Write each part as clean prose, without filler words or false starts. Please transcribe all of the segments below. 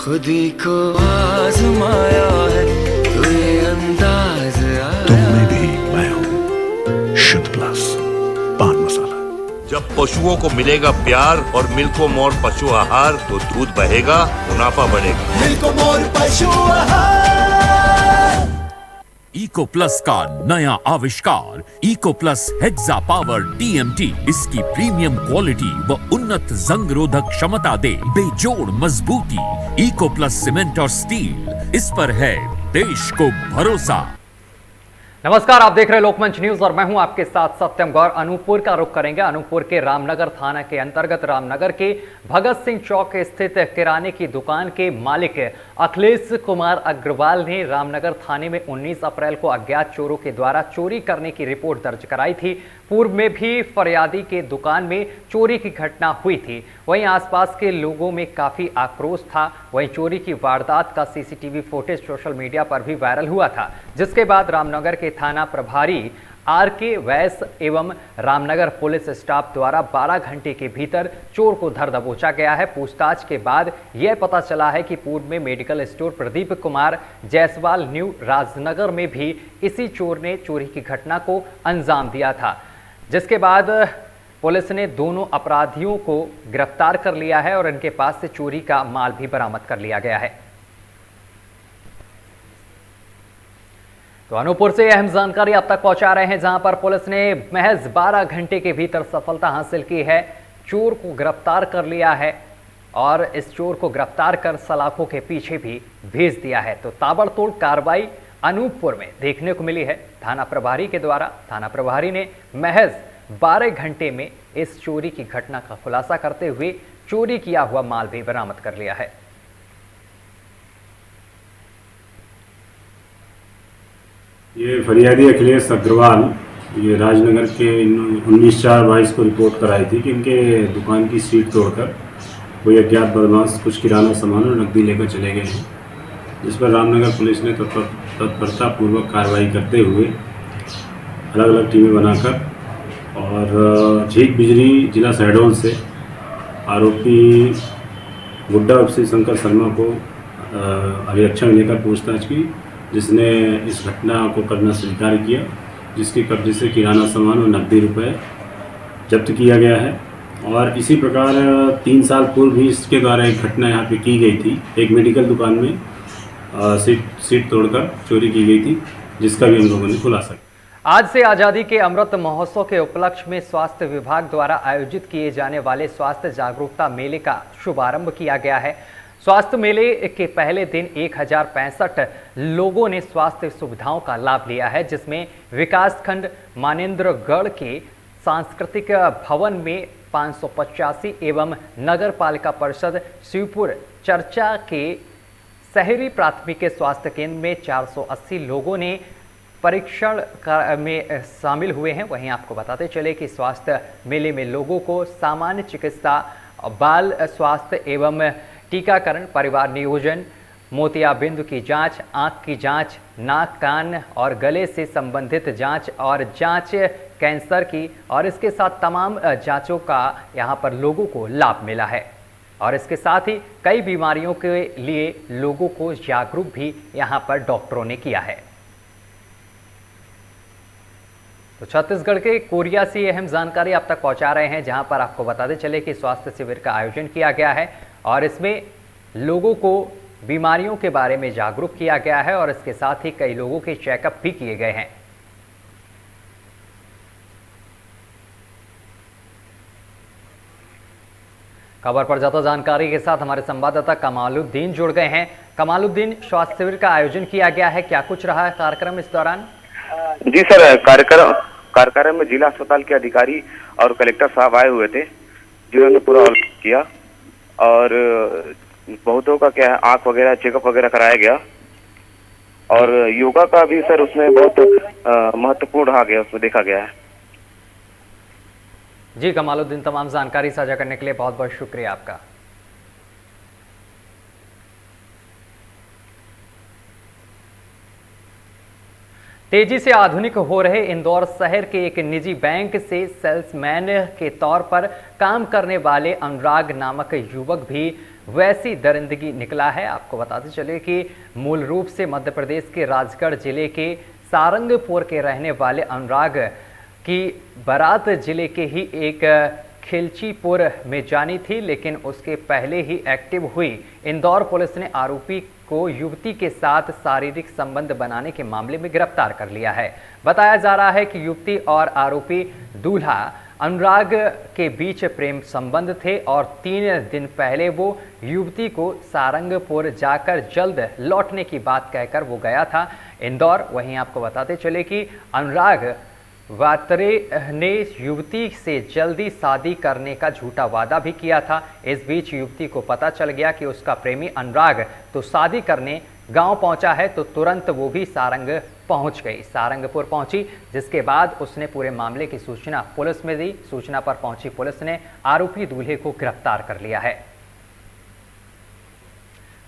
खुदी को आजमाया है तो ये अंदाज आया। तुम में भी मैं हूं, शुद्ध प्लस पान मसाला। जब पशुओं को मिलेगा प्यार और मिल्को मोर पशु आहार तो दूध बहेगा, मुनाफा बढ़ेगा। मिल्को मोर पशु आहार। इको प्लस का नया आविष्कार Eco Plus Hexa Power TMT इसकी प्रीमियम क्वालिटी व उन्नत जंग रोधक क्षमता दे बेजोड़ मजबूती। इको प्लस सीमेंट और स्टील, इस पर है देश को भरोसा। नमस्कार, आप देख रहे हैं लोकमंच न्यूज और मैं हूं आपके साथ सत्यम गौर। अनूपपुर का रुख करेंगे। अनूपपुर के रामनगर थाना के अंतर्गत रामनगर के भगत सिंह चौक स्थित किराने की दुकान के मालिक अखिलेश कुमार अग्रवाल ने रामनगर थाने में 19 अप्रैल को अज्ञात चोरों के द्वारा चोरी करने की रिपोर्ट दर्ज कराई थी। पूर्व में भी फरियादी के दुकान में चोरी की घटना हुई थी। वहीं आसपास के लोगों में काफी आक्रोश था। वहीं चोरी की वारदात का सीसीटीवी फुटेज सोशल मीडिया पर भी वायरल हुआ था, जिसके बाद रामनगर के थाना प्रभारी आर.के. वैस एवं रामनगर पुलिस स्टाफ द्वारा 12 घंटे के भीतर चोर को धर दबोचा गया है। पूछताछ के बाद यह पता चला है कि पूर्व में medical store Pradeep Kumar Jaiswal new Rajnagar में भी इसी चोर ने चोरी की घटना को अंजाम दिया था, जिसके बाद पुलिस ने दोनों अपराधियों को गिरफ्तार कर लिया है और इनके पास से चोरी का माल भी बरामद कर लिया गया है। तो अनूपपुर से अहम जानकारी आप तक पहुंचा रहे हैं, जहां पर पुलिस ने महज 12 घंटे के भीतर सफलता हासिल की है। चोर को गिरफ्तार कर लिया है और इस चोर को गिरफ्तार कर सलाखों के पीछे भी भेज दिया है। तो ताबड़तोड़ कार्रवाई अनूपपुर में देखने को मिली है थाना प्रभारी के द्वारा। थाना प्रभारी ने महज 12 घंटे में इस चोरी की घटना का खुलासा करते हुए चोरी किया हुआ माल भी बरामद कर लिया है। ये फरियादी अखिलेश अग्रवाल ये राजनगर के 19/4/22 को रिपोर्ट कराई थी कि इनके दुकान की सीट तोड़कर कोई अज्ञात बदमाश कुछ किराना सामान और नकदी लेकर चले गए हैं, जिस पर रामनगर पुलिस ने तत्परतापूर्वक कार्रवाई करते हुए अलग अलग टीमें बनाकर और झीक बिजली जिला शहडोल से आरोपी गुड्डा श्री शंकर शर्मा को अभिरक्षा में लेकर पूछताछ की, जिसने इस घटना को करना स्वीकार किया, जिसके कब्जे से किराना सामान और नकदी रुपए जब्त किया गया है। और इसी प्रकार 3 साल पूर्व भी इसके द्वारा एक घटना यहाँ पे की गई थी। एक मेडिकल दुकान में सीट तोड़कर चोरी की गई थी, जिसका भी हम लोगों ने खुलासा किया। आज से आज़ादी के अमृत महोत्सव के उपलक्ष्य में स्वास्थ्य विभाग द्वारा आयोजित किए जाने वाले स्वास्थ्य जागरूकता मेले का शुभारंभ किया गया है। स्वास्थ्य मेले के पहले दिन 1065 लोगों ने स्वास्थ्य सुविधाओं का लाभ लिया है, जिसमें विकासखंड मानेंद्रगढ़ के सांस्कृतिक भवन में 585 एवं नगर पालिका परिषद शिवपुर चर्चा के शहरी प्राथमिक स्वास्थ्य केंद्र में 480 लोगों ने परीक्षण में शामिल हुए हैं। वहीं आपको बताते चले कि स्वास्थ्य मेले में लोगों को सामान्य चिकित्सा, बाल स्वास्थ्य एवं टीकाकरण, परिवार नियोजन, मोतियाबिंद की जांच, आंख की जांच, नाक, कान और गले से संबंधित जांच और जांच कैंसर की और इसके साथ तमाम जांचों का यहां पर लोगों को लाभ मिला है। और इसके साथ ही कई बीमारियों के लिए लोगों को जागरूक भी यहां पर डॉक्टरों ने किया है। तो छत्तीसगढ़ के कोरिया से अहम जानकारी आप तक पहुंचा रहे हैं, जहां पर आपको बताते चले कि स्वास्थ्य शिविर का आयोजन किया गया है और इसमें लोगों को बीमारियों के बारे में जागरूक किया गया है और इसके साथ ही कई लोगों के चेकअप भी किए गए हैं। खबर पर ज्यादा जानकारी के साथ हमारे संवाददाता कमालुद्दीन जुड़ गए हैं। कमालुद्दीन, स्वास्थ्य शिविर का आयोजन किया गया है, क्या कुछ रहा है कार्यक्रम इस दौरान? जी सर, कार्यक्रम में जिला अस्पताल के अधिकारी और कलेक्टर साहब आए हुए थे, जिन्होंने पूरा किया और बहुतों का क्या है आंख वगैरह चेकअप वगैरह कराया गया और योगा का भी सर उसमें बहुत महत्वपूर्ण रहा गया, उसमें देखा गया है। जी कमालुद्दीन, तमाम जानकारी साझा करने के लिए बहुत बहुत शुक्रिया आपका। तेजी से आधुनिक हो रहे इंदौर शहर के एक निजी बैंक से सेल्समैन के तौर पर काम करने वाले अनुराग नामक युवक भी वैसी दरिंदगी निकला है। आपको बताते चले कि मूल रूप से मध्य प्रदेश के राजगढ़ जिले के सारंगपुर के रहने वाले अनुराग की बारात जिले के ही एक खिलचीपुर में जानी थी, लेकिन उसके पहले ही एक्टिव हुई इंदौर पुलिस ने आरोपी को युवती के साथ शारीरिक संबंध बनाने के मामले में गिरफ्तार कर लिया है। बताया जा रहा है कि युवती और आरोपी दूल्हा अनुराग के बीच प्रेम संबंध थे और 3 दिन पहले वो युवती को सारंगपुर जाकर जल्द लौटने की बात कहकर वो गया था इंदौर। वहीं आपको बताते चले कि अनुराग वात्रे ने युवती से जल्दी शादी करने का झूठा वादा भी किया था। इस बीच युवती को पता चल गया कि उसका प्रेमी अनुराग तो शादी करने गांव पहुंचा है, तो तुरंत वो भी सारंगपुर पहुंची, जिसके बाद उसने पूरे मामले की सूचना पुलिस में दी। सूचना पर पहुंची पुलिस ने आरोपी दूल्हे को गिरफ्तार कर लिया है।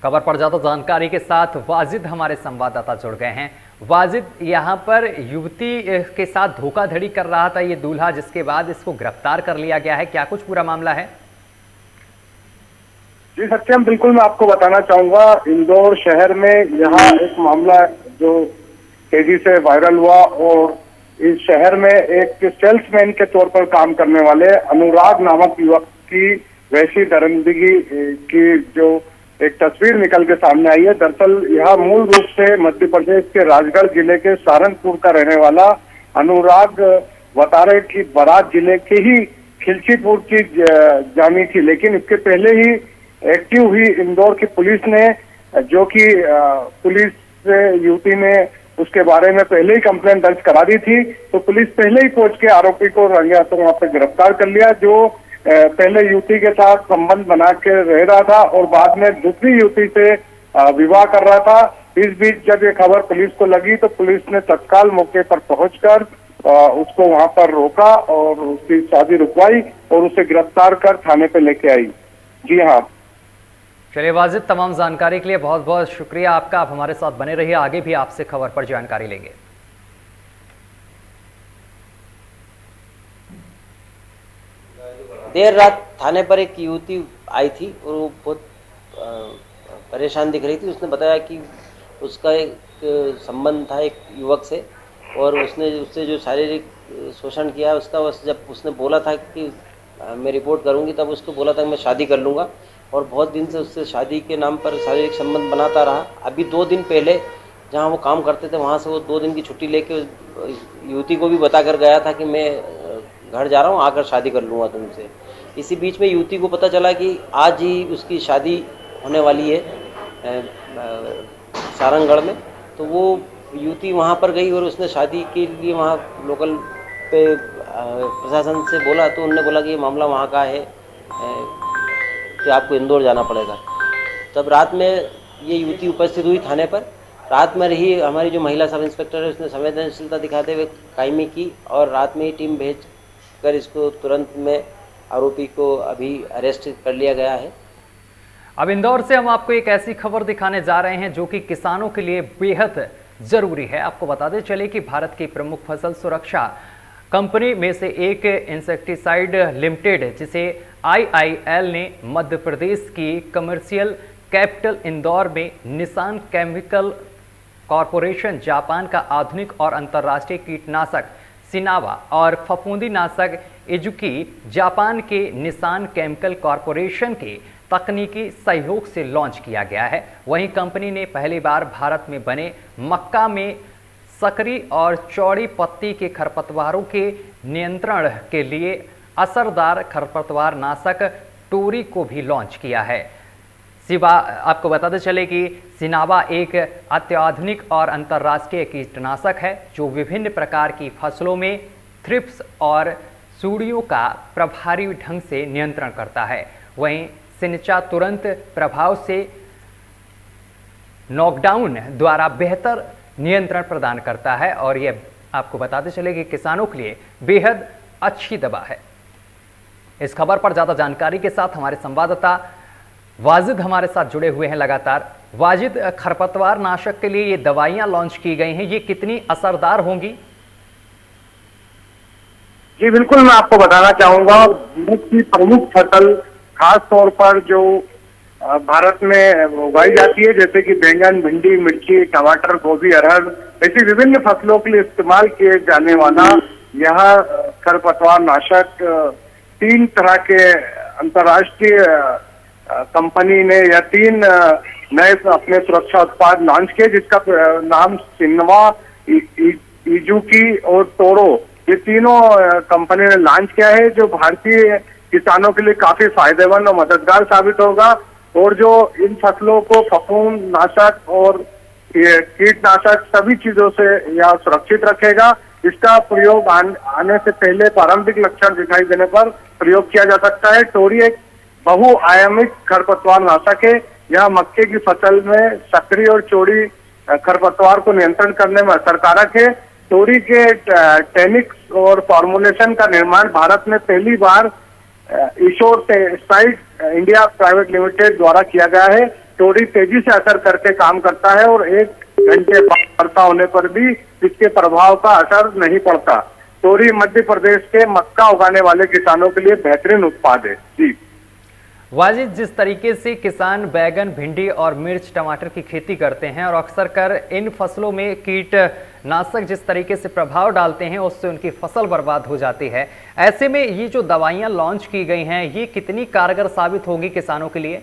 खबर पर ज्यादा जानकारी के साथ वाजिद हमारे संवाददाता जुड़ गए हैं। वाजिद, यहाँ पर युवती के साथ धोखाधड़ी कर रहा था ये दूल्हा, जिसके बाद इसको गिरफ्तार कर लिया गया है, क्या कुछ पूरा मामला है? जी सत्यम, बिल्कुल मैं आपको बताना चाहूंगा। इंदौर शहर में यहाँ एक मामला जो तेजी से वायरल हुआ और इस शहर में एक सेल्समैन के तौर पर काम करने वाले अनुराग नामक युवक की वैसी दरिंदगी की जो एक तस्वीर निकल के सामने आई है। दरअसल यह मूल रूप से मध्य प्रदेश के राजगढ़ जिले के सारंगपुर का रहने वाला अनुराग वतारे की बारात जिले के ही खिलचीपुर की जानी थी, लेकिन इसके पहले ही एक्टिव हुई इंदौर की पुलिस ने, जो कि पुलिस से युवती ने उसके बारे में पहले ही कंप्लेंट दर्ज करा दी थी, तो पुलिस पहले ही पहुंच के आरोपी को रंगे हाथों वहां पे गिरफ्तार कर लिया, जो पहले युवती के साथ संबंध बना के रह रहा था और बाद में दूसरी युवती से विवाह कर रहा था। इस बीच जब ये खबर पुलिस को लगी तो पुलिस ने तत्काल मौके पर पहुंचकर उसको वहां पर रोका और उसकी शादी रुकवाई और उसे गिरफ्तार कर थाने पे लेके आई। जी हाँ। चलिए वाजिद, तमाम जानकारी के लिए बहुत बहुत शुक्रिया आपका। आप हमारे साथ बने रहिए, आगे भी आपसे खबर पर जानकारी लेंगे। देर रात थाने पर एक युवती आई थी और वो बहुत परेशान दिख रही थी। उसने बताया कि उसका एक संबंध था एक युवक से और उसने उससे जो शारीरिक शोषण किया उसका, जब उसने बोला था कि मैं रिपोर्ट करूंगी, तब उसको बोला था कि मैं शादी कर लूँगा और बहुत दिन से उससे शादी के नाम पर शारीरिक संबंध बनाता रहा। अभी 2 दिन पहले जहाँ वो काम करते थे वहाँ से वो 2 दिन की छुट्टी लेके युवती को भी बता कर गया था कि मैं घर जा रहा हूँ, आकर शादी कर लूँगा तुमसे। इसी बीच में युवती को पता चला कि आज ही उसकी शादी होने वाली है सारंगगढ़ में, तो वो युवती वहाँ पर गई और उसने शादी के लिए वहाँ लोकल पे प्रशासन से बोला, तो उन्होंने बोला कि ये मामला वहाँ का है कि आपको इंदौर जाना पड़ेगा। तब रात में ये युवती उपस्थित हुई थाने पर। रात में रही हमारी जो महिला सब इंस्पेक्टर है उसने संवेदनशीलता दिखाते हुए कायमी की और रात में ही टीम भेज कर इसको तुरंत में आरोपी को अभी अरेस्ट कर लिया गया है। अब इंदौर से हम आपको एक ऐसी खबर दिखाने जा रहे हैं जो कि किसानों के लिए बेहद जरूरी है। आपको बताते चले कि भारत की प्रमुख फसल सुरक्षा कंपनी में से एक इंसेक्टिसाइड लिमिटेड, जिसे IIL ने मध्य प्रदेश की कमर्शियल कैपिटल इंदौर में निसान केमिकल कॉरपोरेशन जापान का आधुनिक और अंतर्राष्ट्रीय कीटनाशक सिनावा और फफूंदी नाशक इजुकी जापान के निसान केमिकल कॉरपोरेशन के तकनीकी सहयोग से लॉन्च किया गया है। वहीं कंपनी ने पहली बार भारत में बने मक्का में सकरी और चौड़ी पत्ती के खरपतवारों के नियंत्रण के लिए असरदार खरपतवार नाशक टोरी को भी लॉन्च किया है। आपको बताते चले कि सिनावा एक अत्याधुनिक और अंतर्राष्ट्रीय कीटनाशक है जो विभिन्न प्रकार की फसलों में थ्रिप्स और सूड़ियों का प्रभावी ढंग से नियंत्रण करता है। वहीं सिनचा तुरंत प्रभाव से नॉकडाउन द्वारा बेहतर नियंत्रण प्रदान करता है और यह आपको बताते चले कि किसानों के लिए बेहद अच्छी दवा है। इस खबर पर ज़्यादा जानकारी के साथ हमारे संवाददाता वाजिद हमारे साथ जुड़े हुए हैं लगातार। वाजिद, खरपतवार नाशक के लिए ये दवाइयां लॉन्च की गई हैं, ये कितनी असरदार होंगी? जी बिल्कुल, मैं आपको बताना चाहूंगा भारत की प्रमुख फसल, खास तौर पर जो भारत में उगाई जाती है, जैसे कि बैंगन, भिंडी, मिर्ची, टमाटर, गोभी, अरहर, ऐसी विभिन्न फसलों के लिए इस्तेमाल किए जाने वाला यह खरपतवार नाशक 3 तरह के अंतर्राष्ट्रीय कंपनी ने या 3 नए अपने सुरक्षा उत्पाद लॉन्च किए, जिसका नाम सिन्वा, इजुकी और टोरो, ये तीनों कंपनी ने लॉन्च किया है, जो भारतीय किसानों के लिए काफी फायदेमंद और मददगार साबित होगा और जो इन फसलों को फफूंद नाशक और कीटनाशक सभी चीजों से यह सुरक्षित रखेगा। इसका प्रयोग आने से पहले प्रारंभिक लक्षण दिखाई देने पर प्रयोग किया जा सकता है। टोरी एक बहुआयामिक खरपतवार नाशक है। यह मक्के की फसल में सक्रिय और चौड़ी खरपतवार को नियंत्रण करने में असरकारक है। टोरी के टेनिक्स और फॉर्मुलेशन का निर्माण भारत में पहली बार ईशोसाइड इंडिया प्राइवेट लिमिटेड द्वारा किया गया है। टोरी तेजी से असर करके काम करता है और 1 घंटे वर्षा होने पर भी इसके प्रभाव का असर नहीं पड़ता। टोरी मध्य प्रदेश के मक्का उगाने वाले किसानों के लिए बेहतरीन उत्पाद है। जी वाजिद, जिस तरीके से किसान बैगन, भिंडी और मिर्च, टमाटर की खेती करते हैं और अक्सर कर इन फसलों में कीटनाशक जिस तरीके से प्रभाव डालते हैं उससे उनकी फसल बर्बाद हो जाती है, ऐसे में ये जो दवाइयां लॉन्च की गई हैं ये कितनी कारगर साबित होगी किसानों के लिए?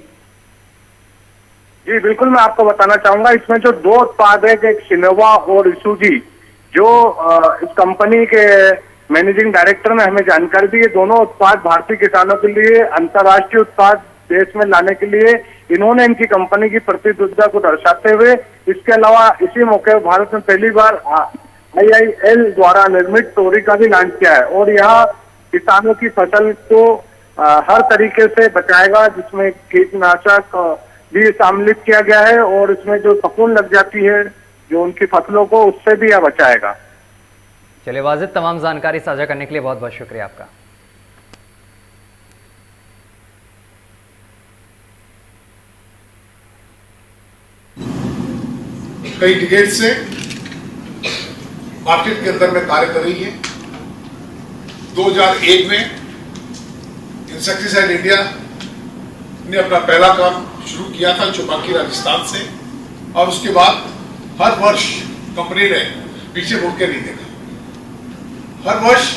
जी बिल्कुल, मैं आपको बताना चाहूंगा, इसमें जो 2 उत्पाद है, एक सिनोवा और इसूजी, जो इस कंपनी के मैनेजिंग डायरेक्टर ने हमें जानकारी दी, ये दोनों उत्पाद भारतीय किसानों के लिए अंतर्राष्ट्रीय उत्पाद देश में लाने के लिए इन्होंने इनकी कंपनी की प्रतिबद्धता को दर्शाते हुए, इसके अलावा इसी मौके पर भारत में पहली बार IIL द्वारा निर्मित टोरी का भी लॉन्च किया है और यह किसानों की फसल को हर तरीके से बचाएगा, जिसमें कीटनाशक भी सम्मिलित किया गया है और इसमें जो फफूंद लग जाती है जो उनकी फसलों को, उससे भी यह बचाएगा। चलिए वाजिद, तमाम जानकारी साझा करने के लिए बहुत बहुत शुक्रिया आपका। कई डिकेड से मार्केट के अंदर में कार्य कर रही है। 2001 में इंसेक्टिसाइड इंडिया ने अपना पहला काम शुरू किया था चौपाकी राजस्थान से, और उसके बाद हर वर्ष कंपनी ने पीछे मुड़ के नहीं देखा। हर वर्ष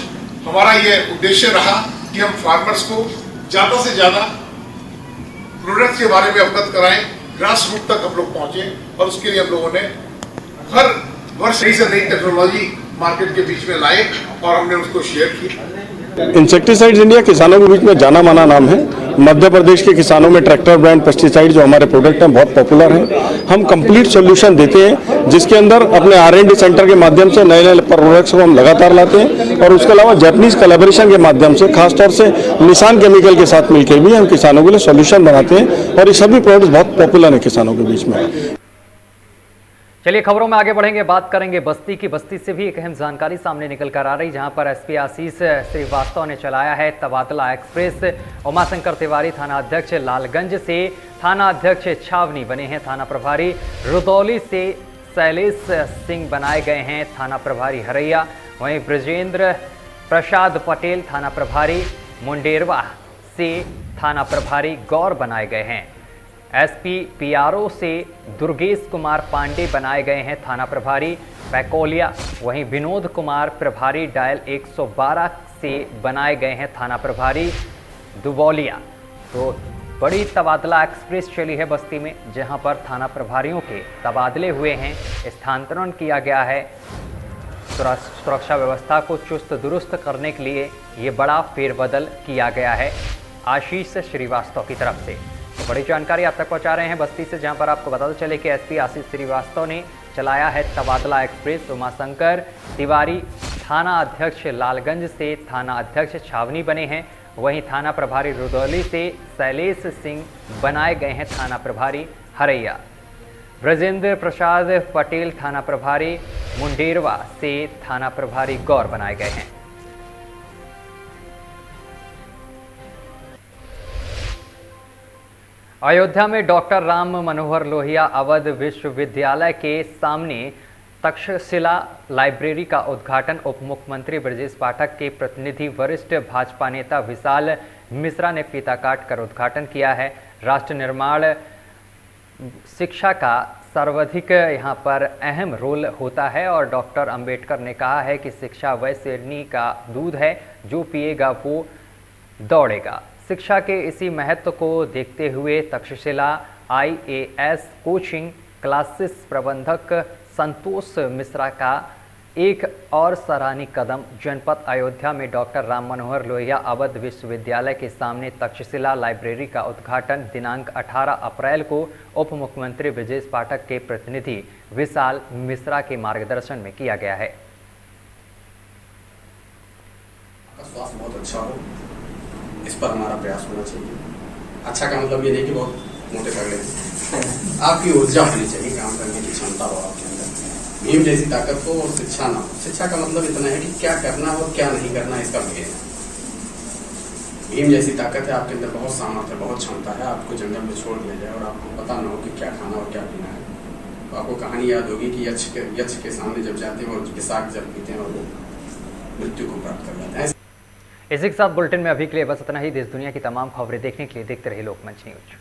हमारा यह उद्देश्य रहा कि हम फार्मर्स को ज्यादा से ज्यादा प्रोडक्ट्स के बारे में अवगत कराएं, ग्रास रूट तक हम लोग पहुंचे, और उसके लिए हम लोगों ने हर वर्ष नई से नई टेक्नोलॉजी मार्केट के बीच में लाए और हमने उसको शेयर किया। इंसेक्टिसाइड्स इंडिया किसानों के बीच में जाना माना नाम है। मध्य प्रदेश के किसानों में ट्रैक्टर ब्रांड पेस्टिसाइड जो हमारे प्रोडक्ट हैं बहुत पॉपुलर हैं। हम कंप्लीट सॉल्यूशन देते हैं, जिसके अंदर अपने R&D सेंटर के माध्यम से नए नए प्रोडक्ट्स को हम लगातार लाते हैं, और उसके अलावा जापानीज कोलैबोरेशन के माध्यम से खासतौर से निशान केमिकल के साथ मिलकर भी हम किसानों के लिए सॉल्यूशन बनाते हैं, और ये सभी प्रोडक्ट्स बहुत पॉपुलर हैं किसानों के बीच में। चलिए खबरों में आगे बढ़ेंगे, बात करेंगे बस्ती की। बस्ती से भी एक अहम जानकारी सामने निकल कर आ रही, जहां पर SP आशीष श्रीवास्तव ने चलाया है तबादला एक्सप्रेस। उमाशंकर तिवारी थाना अध्यक्ष लालगंज से थाना अध्यक्ष छावनी बने हैं थाना प्रभारी। रुदौली से शैलेश सिंह बनाए गए हैं थाना प्रभारी हरैया। वहीं ब्रजेंद्र प्रसाद पटेल थाना प्रभारी मुंडेरवा से थाना प्रभारी गौर बनाए गए हैं। SP PRO से दुर्गेश कुमार पांडे बनाए गए हैं थाना प्रभारी पैकोलिया। वहीं विनोद कुमार प्रभारी डायल 112 से बनाए गए हैं थाना प्रभारी दुबौलिया। तो बड़ी तबादला एक्सप्रेस चली है बस्ती में, जहां पर थाना प्रभारियों के तबादले हुए हैं, स्थानांतरण किया गया है। सुरक्षा व्यवस्था को चुस्त दुरुस्त करने के लिए ये बड़ा फेरबदल किया गया है आशीष श्रीवास्तव की तरफ से। बड़ी जानकारी आप तक पहुंचा रहे हैं बस्ती से, जहां पर आपको बताते चले कि SP आशीष श्रीवास्तव ने चलाया है तबादला एक्सप्रेस। उमाशंकर तिवारी थाना अध्यक्ष लालगंज से थाना अध्यक्ष छावनी बने हैं। वहीं थाना प्रभारी रुदौली से शैलेश सिंह बनाए गए हैं थाना प्रभारी हरैया। ब्रजेंद्र प्रसाद पटेल थाना प्रभारी मुंडेरवा से थाना प्रभारी गौर बनाए गए हैं। अयोध्या में डॉक्टर राम मनोहर लोहिया अवध विश्वविद्यालय के सामने तक्षशिला लाइब्रेरी का उद्घाटन उप मुख्यमंत्री ब्रजेश पाठक के प्रतिनिधि वरिष्ठ भाजपा नेता विशाल मिश्रा ने फीता काट कर उद्घाटन किया है। राष्ट्र निर्माण शिक्षा का सर्वाधिक यहाँ पर अहम रोल होता है और डॉक्टर अंबेडकर ने कहा है कि शिक्षा वह शेरनी का दूध है, जो पिएगा वो दौड़ेगा। शिक्षा के इसी महत्व को देखते हुए तक्षशिला IAS कोचिंग क्लासेस प्रबंधक संतोष मिश्रा का एक और सराहनीय कदम जनपद अयोध्या में डॉक्टर राम मनोहर लोहिया अवध विश्वविद्यालय के सामने तक्षशिला लाइब्रेरी का उद्घाटन दिनांक 18 अप्रैल को उप मुख्यमंत्री ब्रजेश पाठक के प्रतिनिधि विशाल मिश्रा के मार्गदर्शन में किया गया है। स्वास्थ्य बहुत अच्छा हो, इस पर हमारा प्रयास होना चाहिए। अच्छा का मतलब ये नहीं कि बहुत मोटे तगड़े आपकी ऊर्जा होनी चाहिए, काम करने की क्षमता हो आपके अंदर, भीम जैसी ताकत हो और शिक्षा ना हो। शिक्षा का मतलब इतना है कि क्या करना और क्या नहीं करना इसका भेद है। भीम जैसी ताकत है आपके अंदर, बहुत सामर्थ्य है, बहुत क्षमता है। आपको जंगल में छोड़ दिया जाए और आपको पता ना हो कि क्या खाना और क्या पीना है, तो आपको कहानी याद होगी कि यक्ष के सामने जब जाते हैं और विषाक्त जल पीते हैं और वो मृत्यु को प्राप्त कर जाते हैं। इसी के साथ बुलेटिन में अभी के लिए बस इतना ही। देश दुनिया की तमाम खबरें देखने के लिए देखते रहिए लोकमंच न्यूज।